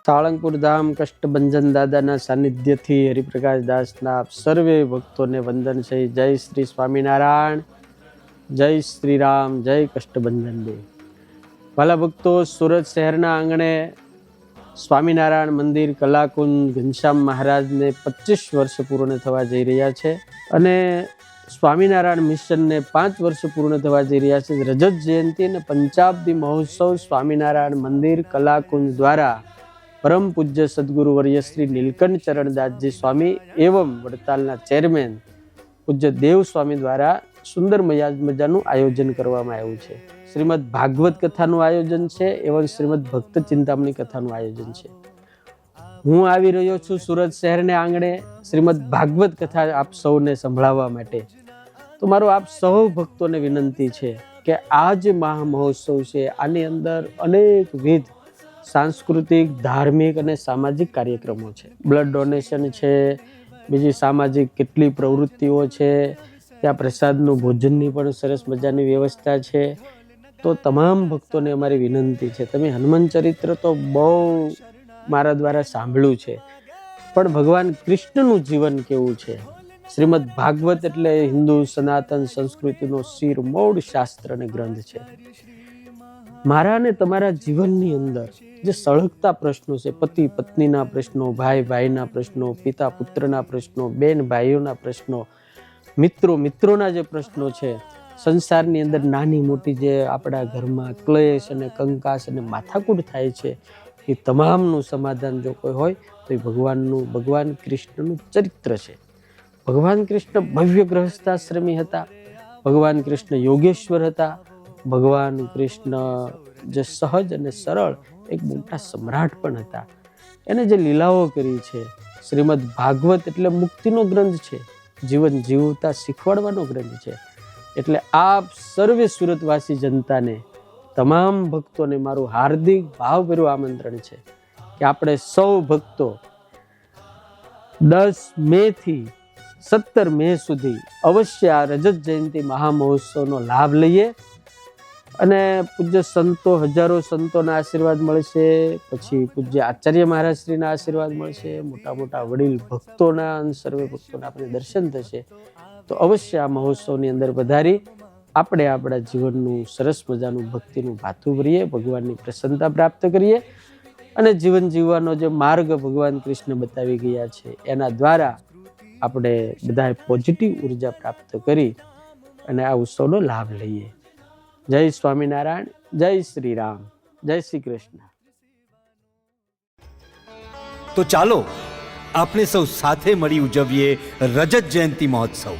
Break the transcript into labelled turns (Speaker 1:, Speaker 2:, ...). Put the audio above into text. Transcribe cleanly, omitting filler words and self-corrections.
Speaker 1: સાળંગપુર ધામ કષ્ટભંજન દાદાના સાનિધ્યથી હરિપ્રકાશ દાસના સર્વે ભક્તોને વંદન છે. જય શ્રી સ્વામિનારાયણ, જય શ્રી રામ, જય કષ્ટભંજન દેવ. વાલા ભક્તો, સુરત શહેરના આંગણે સ્વામિનારાયણ મંદિર કલાકુંજ ઘનશ્યામ મહારાજને 25 વર્ષ પૂર્ણ થવા જઈ રહ્યા છે અને સ્વામિનારાયણ મિશનને 5 વર્ષ પૂર્ણ થવા જઈ રહ્યા છે. રજત જયંતિ અને પંચાબ્દી મહોત્સવ સ્વામિનારાયણ મંદિર કલાકુંજ દ્વારા પરમ પૂજ્ય સદગુરુ વર્ય શ્રી નીલકંઠ ચરણદાસજી સ્વામી એવં વડતાલના ચેરમેન પૂજ્ય દેવ સ્વામી દ્વારા સુંદર મજાનું આયોજન કરવામાં આવ્યું છે. શ્રીમદ ભાગવત કથાનું આયોજન છે, એવં શ્રીમદ ભક્ત ચિંતામણી કથાનું આયોજન છે. હું આવી રહ્યો છું સુરત શહેરને આંગણે શ્રીમદ ભાગવત કથા આપ સૌને સંભળાવવા માટે. તો મારો આપ સૌ ભક્તોને વિનંતી છે કે આ જે મહામહોત્સવ છે, આની અંદર અનેકવિધ સાંસ્કૃતિક, ધાર્મિક અને સામાજિક કાર્યક્રમો છે. બ્લડ ડોનેશન છે, બીજી સામાજિક કેટલી પ્રવૃત્તિઓ છે, ત્યાં પ્રસાદનું ભોજનની પણ સરસ મજાની વ્યવસ્થા છે. તો તમામ ભક્તોને અમારી વિનંતી છે, તમે હનુમાન ચરિત્ર તો બહુ મારા દ્વારા સાંભળ્યું છે, પણ ભગવાન કૃષ્ણનું જીવન કેવું છે. શ્રીમદ ભાગવત એટલે હિન્દુ સનાતન સંસ્કૃતિનો શિરમોર શાસ્ત્ર અને ગ્રંથ છે. મારા અને તમારા જીવનની અંદર જે સળગતા પ્રશ્નો છે, પતિ પત્નીના પ્રશ્નો, ભાઈ ભાઈના પ્રશ્નો, પિતા પુત્રના પ્રશ્નો, બેન ભાઈઓના પ્રશ્નો, મિત્રોના જે પ્રશ્નો છે, સંસારની અંદર નાની મોટી જે આપણા ઘરમાં ક્લેશ અને કંકાસ અને માથાકૂટ થાય છે, એ તમામનું સમાધાન જો કોઈ હોય તો એ ભગવાન કૃષ્ણનું ચરિત્ર છે. ભગવાન કૃષ્ણ ભવ્ય ગૃહસ્થાશ્રમી હતા, ભગવાન કૃષ્ણ યોગેશ્વર હતા, ભગવાન કૃષ્ણ જે સહજ અને સરળ એક મોટા સમ્રાટ પણ હતા. એને જે લીલાઓ કરી છે, શ્રીમદ ભાગવત એટલે મુક્તિનો ગ્રંથ છે, જીવન જીવતા શીખવાડવાનો ગ્રંથ છે. એટલે આપ સર્વે સુરતવાસી જનતાને, તમામ ભક્તોને મારું હાર્દિક ભાવભર્યું આમંત્રણ છે કે આપણે સૌ ભક્તો 10 મે થી 17 મે સુધી અવશ્ય આ રજત જયંતિ મહામહોત્સવનો લાભ લઈએ અને પૂજ્ય સંતો, હજારો સંતોના આશીર્વાદ મળશે, પછી પૂજ્ય આચાર્ય મહારાજ શ્રીના આશીર્વાદ મળશે, મોટા મોટા વડીલ ભક્તોના, સર્વે ભક્તોના આપણે દર્શન થશે. તો અવશ્ય આ મહોત્સવની અંદર વધારી આપણે આપણા જીવનનું સરસ મજાનું ભક્તિનું ભાથું ભરીએ, ભગવાનની પ્રસન્નતા પ્રાપ્ત કરીએ અને જીવન જીવવાનો જે માર્ગ ભગવાન કૃષ્ણ બતાવી ગયા છે, એના દ્વારા આપણે બધાએ પોઝિટિવ ઉર્જા પ્રાપ્ત કરી અને આ ઉત્સવનો લાભ લઈએ. જય સ્વામિનારાયણ, જય શ્રી રામ, જય શ્રી કૃષ્ણ.
Speaker 2: તો ચાલો આપણે સૌ સાથે મળી ઉજવીએ રજત જયંતિ મહોત્સવ.